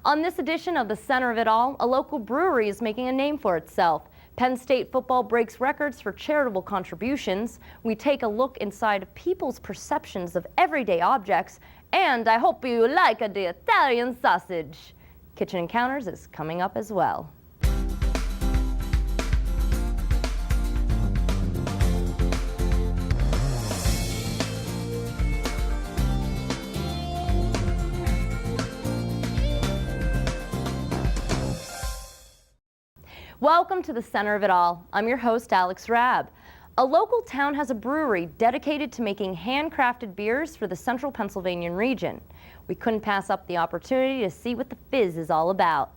On this edition of the Center of It All, a local brewery is making a name for itself. Penn State Football breaks records for charitable contributions. We take a look inside people's perceptions of everyday objects, and I hope you like the Italian sausage. Kitchen Encounters is coming up as well. Welcome to the Center of It All. I'm your host, Alex Rabb. A local town has a brewery dedicated to making handcrafted beers for the central Pennsylvania region. We couldn't pass up the opportunity to see what the fizz is all about.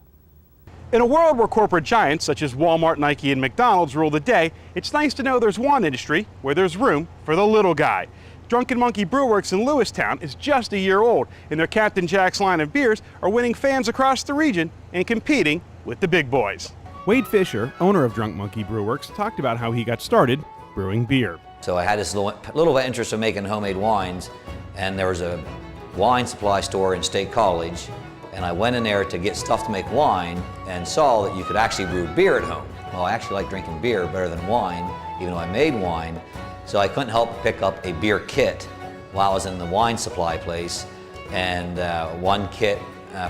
In a world where corporate giants such as Walmart, Nike, and McDonald's rule the day, it's nice to know there's one industry where there's room for the little guy. Drunken Monkey Brewworks in Lewistown is just a year old, and their Captain Jack's line of beers are winning fans across the region and competing with the big boys. Wade Fisher, owner of Drunk Monkey Brewworks, talked about how he got started brewing beer. So I had this little interest in making homemade wines, and there was a wine supply store in State College, and I went in there to get stuff to make wine and saw that you could actually brew beer at home. Well, I actually like drinking beer better than wine, even though I made wine, so I couldn't help but pick up a beer kit while I was in the wine supply place, and one kit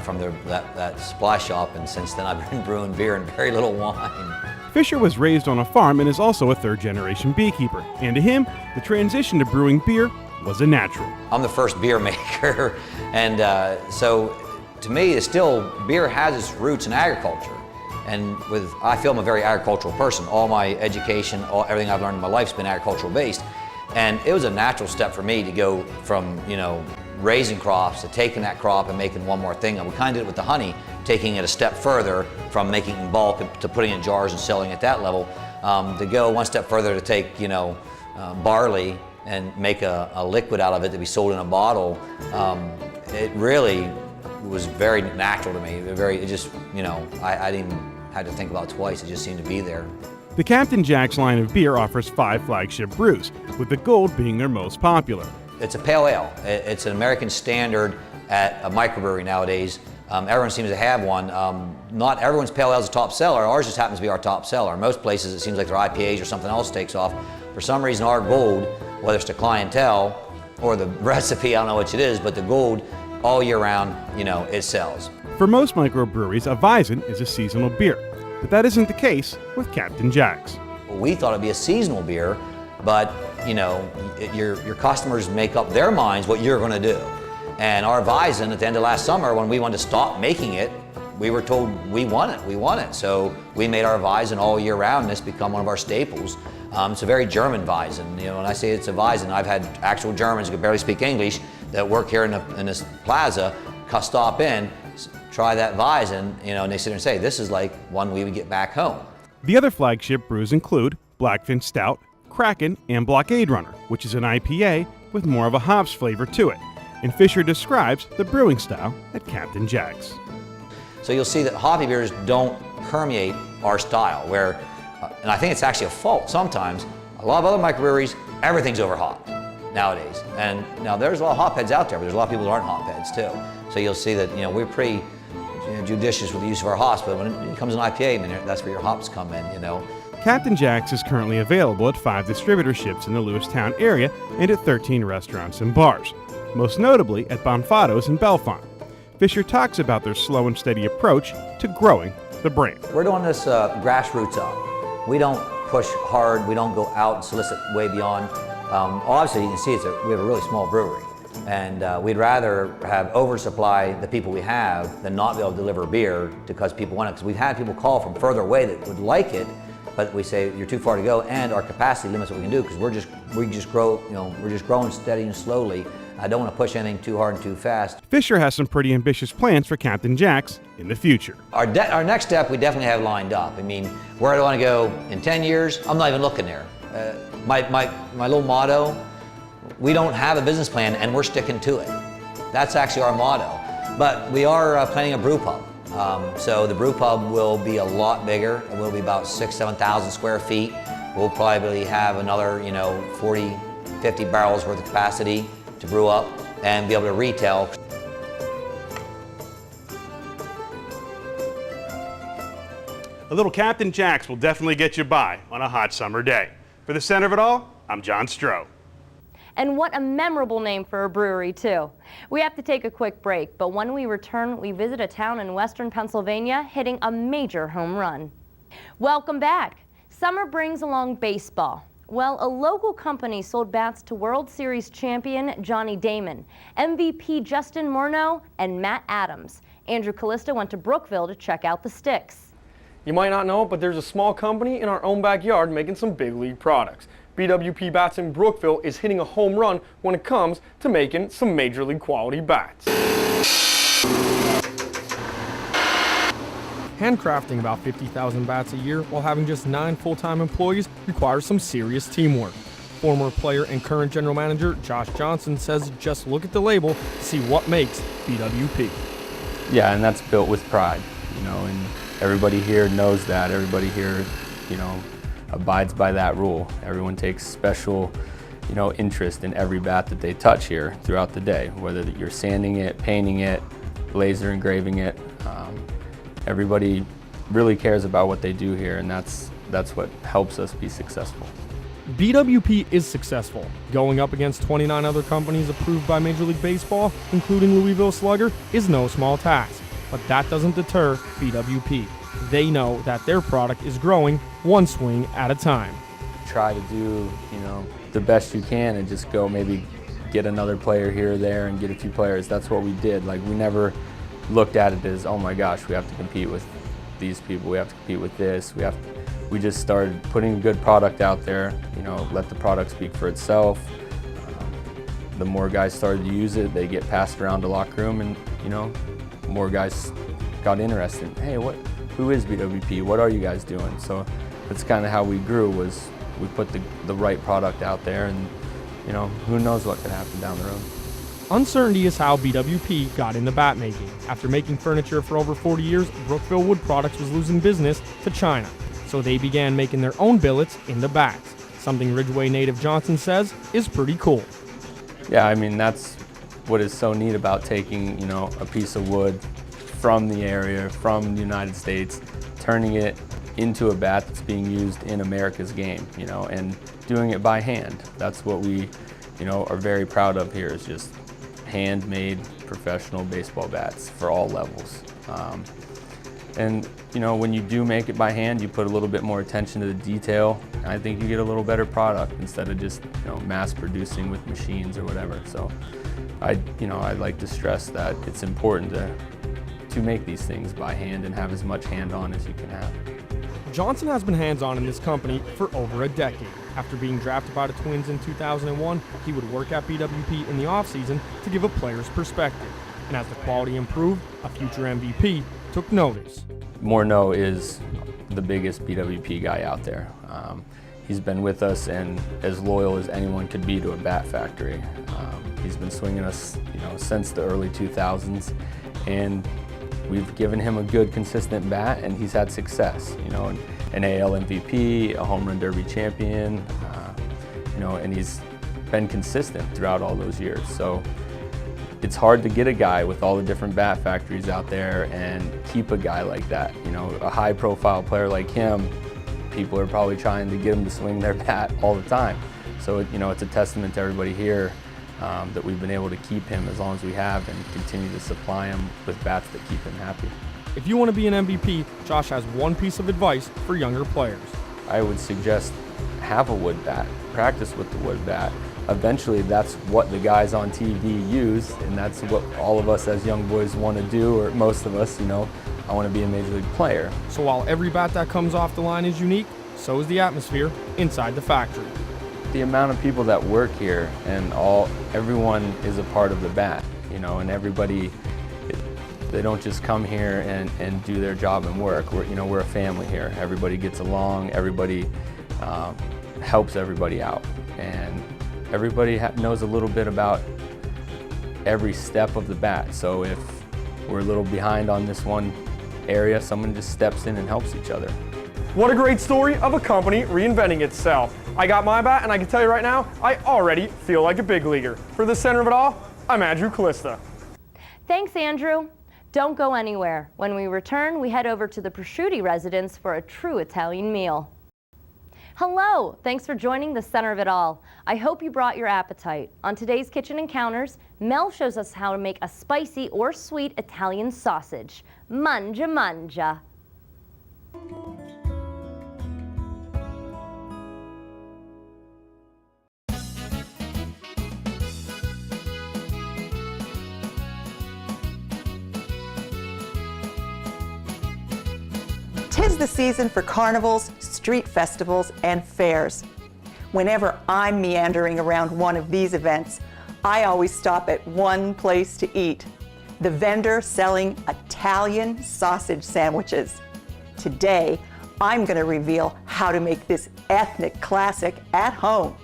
from that supply shop, and since then I've been brewing beer and very little wine. Fisher was raised on a farm and is also a third-generation beekeeper, and to him, the transition to brewing beer was a natural. I'm the first beer maker, and so to me, beer has its roots in agriculture, and I feel I'm a very agricultural person. All my education, everything I've learned in my life's been agricultural based, and it was a natural step for me to go from raising crops to taking that crop and making one more thing. And we kind of did it with the honey, taking it a step further from making it in bulk to putting it in jars and selling at that level, to go one step further to take barley and make a liquid out of it to be sold in a bottle. It really was very natural to me. I didn't even have to think about it twice. It just seemed to be there. The Captain Jack's line of beer offers 5 flagship brews, with the Gold being their most popular. It's a pale ale. It's an American standard at a microbrewery nowadays. Everyone seems to have one. Not everyone's pale ale is a top seller. Ours just happens to be our top seller. In most places, it seems like their IPAs or something else takes off. For some reason, our Gold, whether it's the clientele or the recipe, I don't know which it is, but the Gold, all year round, it sells. For most microbreweries, a Weizen is a seasonal beer, but that isn't the case with Captain Jack's. We thought it'd be a seasonal beer, but your customers make up their minds what you're going to do. And our Weizen, at the end of last summer, when we wanted to stop making it, we were told we want it. So we made our Weizen all year round, and it's become one of our staples. It's a very German Weizen. When I say it's a Weizen, I've had actual Germans who can barely speak English that work here in this plaza, stop in, try that Weizen, and they sit there and say, this is like one we would get back home. The other flagship brews include Blackfin Stout, Kraken, and Blockade Runner, which is an IPA with more of a hops flavor to it. And Fisher describes the brewing style at Captain Jack's. So you'll see that hoppy beers don't permeate our style, and I think it's actually a fault sometimes. A lot of other microbreweries, everything's over hopped nowadays. And now there's a lot of hop heads out there, but there's a lot of people that aren't hop heads too. So you'll see that we're pretty judicious with the use of our hops, but when it comes to an IPA, that's where your hops come in. Captain Jack's is currently available at 5 distributorships in the Lewistown area and at 13 restaurants and bars, most notably at Bonfado's in Bellefonte. Fisher talks about their slow and steady approach to growing the brand. We're doing this grassroots up. We don't push hard. We don't go out and solicit way beyond. Obviously, you can see we have a really small brewery, and we'd rather have oversupply the people we have than not be able to deliver beer because people want it. Because we've had people call from further away that would like it, but we say you're too far to go, and our capacity limits what we can do because we're just growing steady and slowly. I don't want to push anything too hard and too fast. Fisher has some pretty ambitious plans for Captain Jack's in the future. Our next step we definitely have lined up. Where do I want to go in 10 years? I'm not even looking there. My little motto, we don't have a business plan and we're sticking to it. That's actually our motto. But we are planning a brew pub. So the brew pub will be a lot bigger. It will be about 7,000 square feet. We'll probably have another 40, 50 barrels worth of capacity to brew up and be able to retail. A little Captain Jack's will definitely get you by on a hot summer day. For the center of it all, I'm John Stroh. And what a memorable name for a brewery, too. We have to take a quick break, but when we return, we visit a town in western Pennsylvania hitting a major home run. Welcome back. Summer brings along baseball. Well, a local company sold bats to World Series champion Johnny Damon, MVP Justin Morneau, and Matt Adams. Andrew Callista went to Brookville to check out the sticks. You might not know, but there's a small company in our own backyard making some big league products. BWP Bats in Brookville is hitting a home run when it comes to making some major league quality bats. Handcrafting about 50,000 bats a year while having just 9 full-time employees requires some serious teamwork. Former player and current general manager Josh Johnson says just look at the label to see what makes BWP. Yeah, and that's built with pride, and everybody here knows that. Everybody here, abides by that rule. Everyone takes special, interest in every bat that they touch here throughout the day, whether you're sanding it, painting it, laser engraving it. Everybody really cares about what they do here, and that's what helps us be successful. BWP is successful. Going up against 29 other companies approved by Major League Baseball, including Louisville Slugger, is no small task. But that doesn't deter BWP. They know that their product is growing one swing at a time. Try to do, the best you can and just go maybe get another player here or there and get a few players. That's what we did. Like, we never looked at it as, oh my gosh, we have to compete with these people, we have to compete with this. We just started putting a good product out there, let the product speak for itself. The more guys started to use it, they get passed around the locker room, and more guys got interested. Hey, who is BWP? What are you guys doing? So that's kind of how we grew, was we put the right product out there, and who knows what could happen down the road. Uncertainty is how BWP got into bat making. After making furniture for over 40 years, Brookville Wood Products was losing business to China. So they began making their own billets into bats, something Ridgeway native Johnson says is pretty cool. Yeah, I mean, that's what is so neat about taking, a piece of wood from the area, from the United States, turning it into a bat that's being used in America's game, and doing it by hand. That's what we, are very proud of here, is just handmade professional baseball bats for all levels. And when you do make it by hand, you put a little bit more attention to the detail, and I think you get a little better product instead of just mass producing with machines or whatever. So I'd like to stress that it's important to make these things by hand and have as much hand-on as you can have. Johnson has been hands-on in this company for over a decade. After being drafted by the Twins in 2001, he would work at BWP in the offseason to give a player's perspective. And as the quality improved, a future MVP took notice. Morneau is the biggest BWP guy out there. He's been with us and as loyal as anyone could be to a bat factory. He's been swinging us, since the early 2000s, and we've given him a good, consistent bat, and he's had success. An AL MVP, a home run derby champion, and he's been consistent throughout all those years. So it's hard to get a guy with all the different bat factories out there and keep a guy like that. A high-profile player like him, people are probably trying to get him to swing their bat all the time. So it's a testament to everybody here that we've been able to keep him as long as we have and continue to supply him with bats that keep him happy. If you want to be an MVP, Josh has one piece of advice for younger players. I would suggest have a wood bat, practice with the wood bat. Eventually that's what the guys on TV use, and that's what all of us as young boys want to do, or most of us, I want to be a major league player. So while every bat that comes off the line is unique, so is the atmosphere inside the factory. The amount of people that work here, and everyone is a part of the bat, and everybody, they don't just come here and do their job and work. We're a family here. Everybody gets along, everybody helps everybody out, and everybody knows a little bit about every step of the bat. So if we're a little behind on this one area, someone just steps in and helps each other. What a great story of a company reinventing itself. I got my bat, and I can tell you right now, I already feel like a big leaguer. For the center of it all, I'm Andrew Callista. Thanks, Andrew. Don't go anywhere. When we return, we head over to the prosciutto residence for a true Italian meal. Hello, thanks for joining the center of it all. I hope you brought your appetite. On today's Kitchen Encounters, Mel shows us how to make a spicy or sweet Italian sausage. Mangia, mangia. 'Tis the season for carnivals, street festivals, and fairs. Whenever I'm meandering around one of these events, I always stop at one place to eat, the vendor selling Italian sausage sandwiches. Today, I'm going to reveal how to make this ethnic classic at home.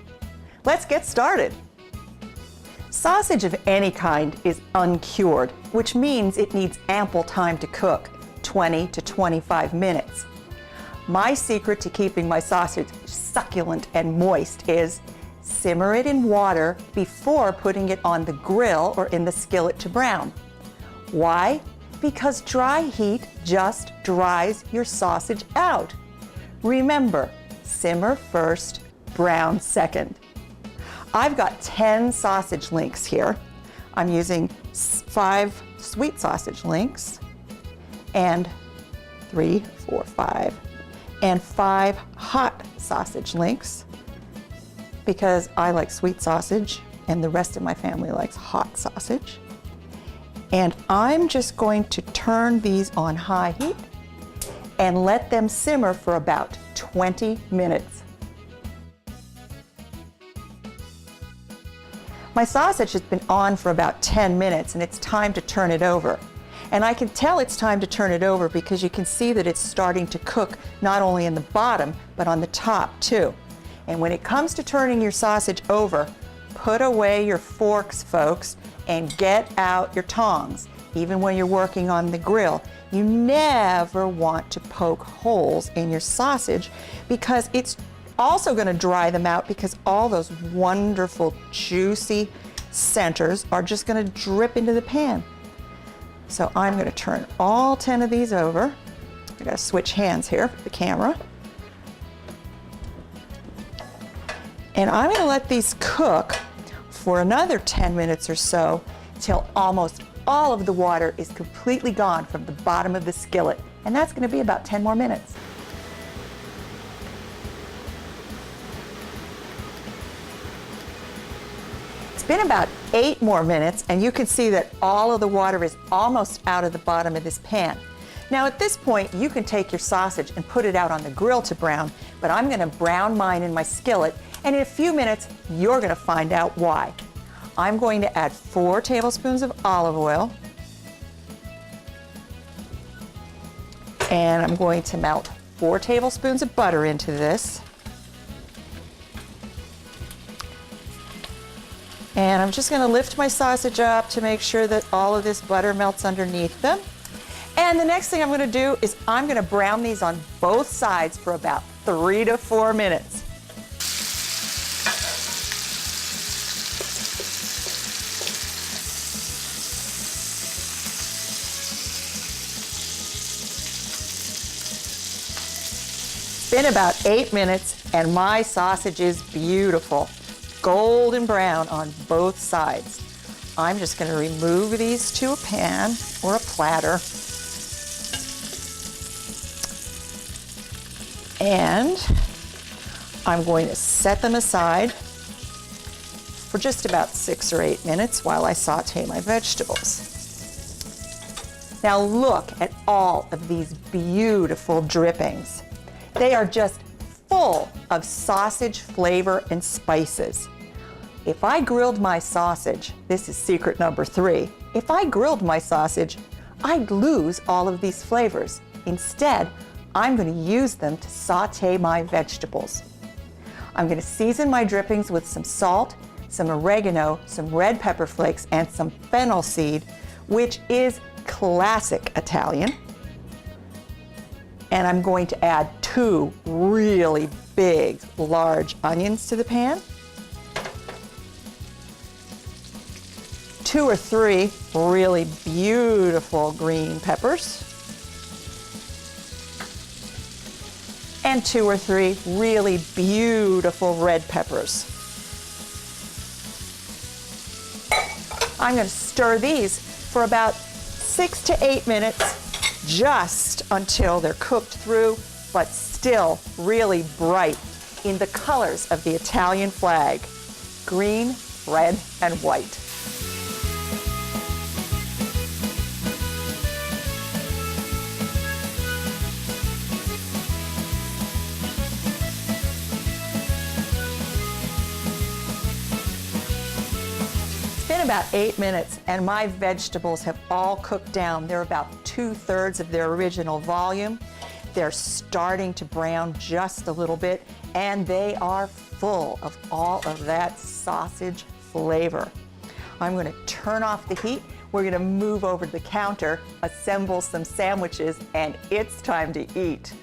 Let's get started. Sausage of any kind is uncured, which means it needs ample time to cook, 20 to 25 minutes. My secret to keeping my sausage succulent and moist is simmer it in water before putting it on the grill or in the skillet to brown. Why? Because dry heat just dries your sausage out. Remember, simmer first, brown second. I've got 10 sausage links here. I'm using 5 sweet sausage links and 3, 4, 5, and 5 hot sausage links because I like sweet sausage and the rest of my family likes hot sausage. And I'm just going to turn these on high heat and let them simmer for about 20 minutes. My sausage has been on for about 10 minutes and it's time to turn it over. And I can tell it's time to turn it over because you can see that it's starting to cook not only in the bottom, but on the top too. And when it comes to turning your sausage over, put away your forks, folks, and get out your tongs. Even when you're working on the grill, you never want to poke holes in your sausage because it's also going to dry them out because all those wonderful, juicy centers are just going to drip into the pan. So I'm going to turn all 10 of these over. I got to switch hands here for the camera. And I'm going to let these cook for another 10 minutes or so till almost all of the water is completely gone from the bottom of the skillet. And that's going to be about 10 more minutes. It's been about 8 more minutes, and you can see that all of the water is almost out of the bottom of this pan. Now at this point, you can take your sausage and put it out on the grill to brown, but I'm going to brown mine in my skillet, and in a few minutes, you're going to find out why. I'm going to add 4 tablespoons of olive oil, and I'm going to melt 4 tablespoons of butter into this. And I'm just going to lift my sausage up to make sure that all of this butter melts underneath them. And the next thing I'm going to do is I'm going to brown these on both sides for about 3 to 4 minutes. It's been about 8 minutes and my sausage is beautiful. Golden brown on both sides. I'm just going to remove these to a pan or a platter. And I'm going to set them aside for just about 6 or 8 minutes while I saute my vegetables. Now look at all of these beautiful drippings. They are just full of sausage flavor and spices. If I grilled my sausage, this is secret number 3, if I grilled my sausage, I'd lose all of these flavors. Instead, I'm going to use them to saute my vegetables. I'm going to season my drippings with some salt, some oregano, some red pepper flakes, and some fennel seed, which is classic Italian. And I'm going to add 2 really big, large onions to the pan. 2 or 3 really beautiful green peppers, and 2 or 3 really beautiful red peppers. I'm going to stir these for about 6 to 8 minutes, just until they're cooked through, but still really bright in the colors of the Italian flag, green, red, and white. It's been about 8 minutes, and my vegetables have all cooked down. They're about 2/3 of their original volume. They're starting to brown just a little bit, and they are full of all of that sausage flavor. I'm going to turn off the heat. We're going to move over to the counter, assemble some sandwiches, and it's time to eat.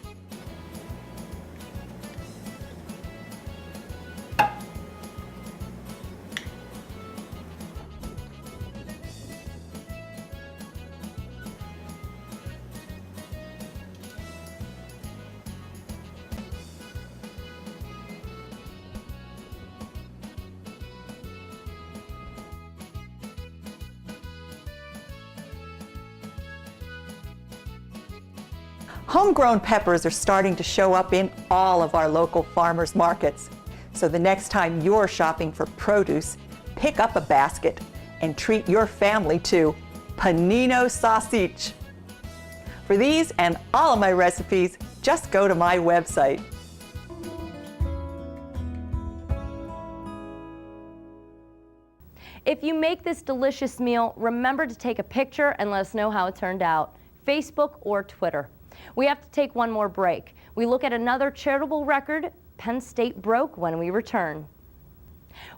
Homegrown peppers are starting to show up in all of our local farmers markets. So the next time you're shopping for produce, pick up a basket and treat your family to panino sausage. For these and all of my recipes, just go to my website. If you make this delicious meal, remember to take a picture and let us know how it turned out. Facebook or Twitter. We have to take one more break. We look at another charitable record Penn State broke when we return.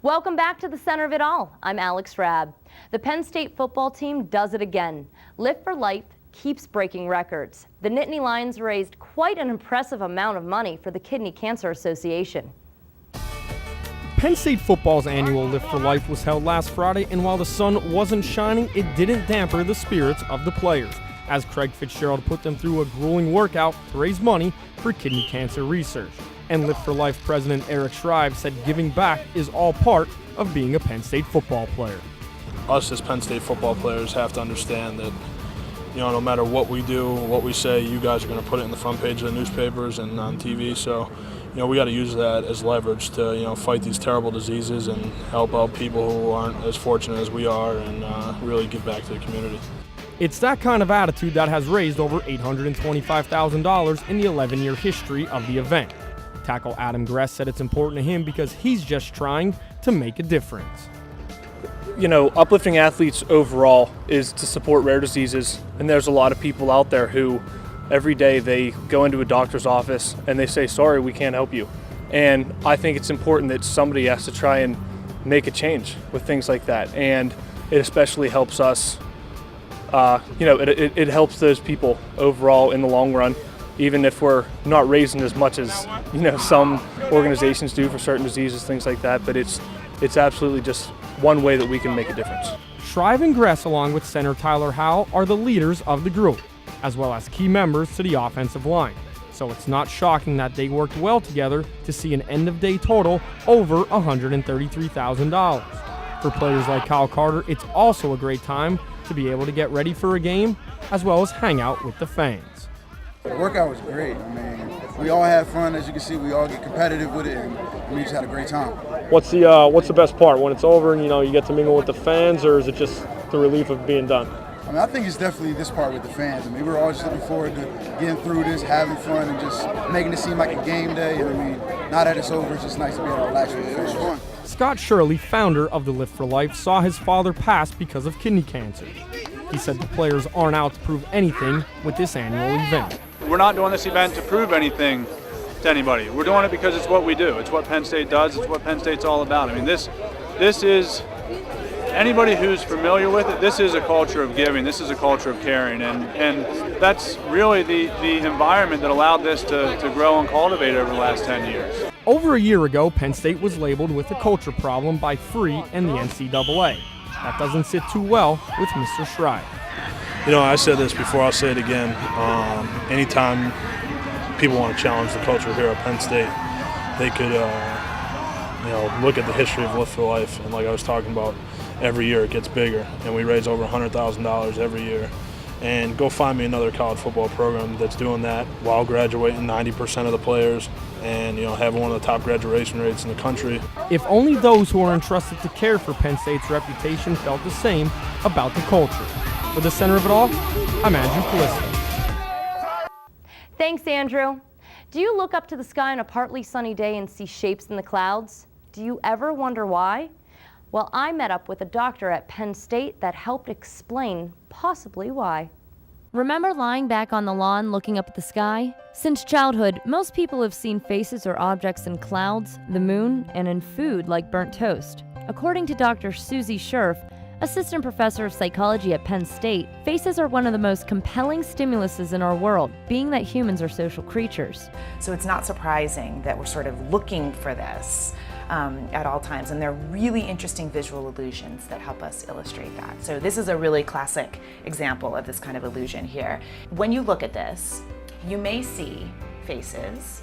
Welcome back to the center of it all. I'm Alex Rabb. The Penn State football team does it again. Lift for Life keeps breaking records. The Nittany Lions raised quite an impressive amount of money for the Kidney Cancer Association. Penn State football's annual Lift for Life was held last Friday, and while the sun wasn't shining, it didn't damper the spirits of the players, as Craig Fitzgerald put them through a grueling workout to raise money for kidney cancer research. And Lift for Life President Eric Shrive said giving back is all part of being a Penn State football player. Us as Penn State football players have to understand that, no matter what we do, what we say, you guys are going to put it in the front page of the newspapers and on TV. So, we got to use that as leverage to, fight these terrible diseases and help out people who aren't as fortunate as we are and really give back to the community. It's that kind of attitude that has raised over $825,000 in the 11-year history of the event. Tackle Adam Gress said it's important to him because he's just trying to make a difference. Uplifting athletes overall is to support rare diseases, and there's a lot of people out there who every day they go into a doctor's office and they say, sorry, we can't help you. And I think it's important that somebody has to try and make a change with things like that, and it especially helps us. It helps those people overall in the long run, even if we're not raising as much as some organizations do for certain diseases, things like that. But it's absolutely just one way that we can make a difference. Shrive and Gress, along with center Tyler Howell, are the leaders of the group, as well as key members to the offensive line. So it's not shocking that they worked well together to see an end-of-day total over $133,000. For players like Kyle Carter, it's also a great time to be able to get ready for a game, as well as hang out with the fans. The workout was great. We all had fun. As you can see, we all get competitive with it, and we just had a great time. What's the best part? When it's over and you get to mingle with the fans, or is it just the relief of being done? I think it's definitely this part with the fans. We're all just looking forward to getting through this, having fun, and just making it seem like a game day. And now that it's over, it's just nice to be able to relax with the fans. It was fun. Scott Shirley, founder of the Lift for Life, saw his father pass because of kidney cancer. He said the players aren't out to prove anything with this annual event. We're not doing this event to prove anything to anybody. We're doing it because it's what we do. It's what Penn State does. It's what Penn State's all about. This is, anybody who's familiar with it, this is a culture of giving. This is a culture of caring. And that's really the environment that allowed this to grow and cultivate over the last 10 years. Over a year ago, Penn State was labeled with a culture problem by Free and the NCAA. That doesn't sit too well with Mr. Schrei. You know, I said this before, I'll say it again. Anytime people want to challenge the culture here at Penn State, they could, look at the history of Lift for Life. And like I was talking about, every year it gets bigger, and we raise over $100,000 every year. And go find me another college football program that's doing that while graduating 90% of the players and, having one of the top graduation rates in the country. If only those who are entrusted to care for Penn State's reputation felt the same about the culture. For the center of it all, I'm Andrew Callisto. Thanks, Andrew. Do you look up to the sky on a partly sunny day and see shapes in the clouds? Do you ever wonder why? Well, I met up with a doctor at Penn State that helped explain possibly why. Remember lying back on the lawn looking up at the sky? Since childhood, most people have seen faces or objects in clouds, the moon, and in food like burnt toast. According to Dr. Susie Scherf, assistant professor of psychology at Penn State, faces are one of the most compelling stimuluses in our world, being that humans are social creatures. So it's not surprising that we're sort of looking for this at all times, and they're really interesting visual illusions that help us illustrate that. So this is a really classic example of this kind of illusion here. When you look at this, you may see faces,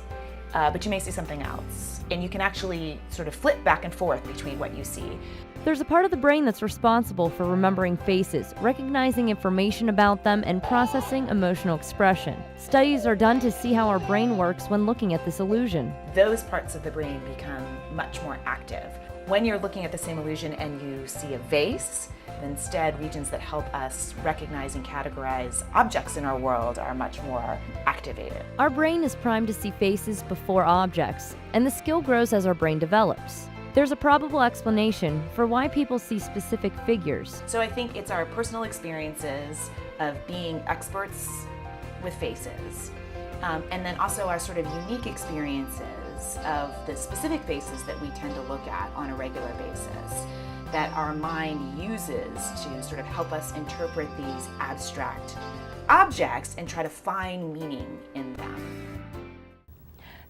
but you may see something else, and you can actually sort of flip back and forth between what you see. There's a part of the brain that's responsible for remembering faces, recognizing information about them, and processing emotional expression. Studies are done to see how our brain works when looking at this illusion. Those parts of the brain become much more active. When you're looking at the same illusion and you see a vase, instead regions that help us recognize and categorize objects in our world are much more activated. Our brain is primed to see faces before objects, and the skill grows as our brain develops. There's a probable explanation for why people see specific figures. So I think it's our personal experiences of being experts with faces, and then also our sort of unique experiences of the specific faces that we tend to look at on a regular basis, that our mind uses to sort of help us interpret these abstract objects and try to find meaning in them.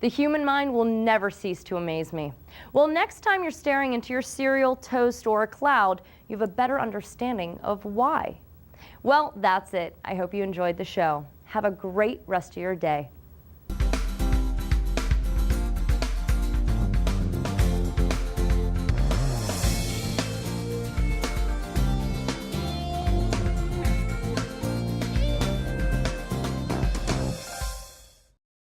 The human mind will never cease to amaze me. Well, next time you're staring into your cereal, toast, or a cloud, you have a better understanding of why. Well, that's it. I hope you enjoyed the show. Have a great rest of your day.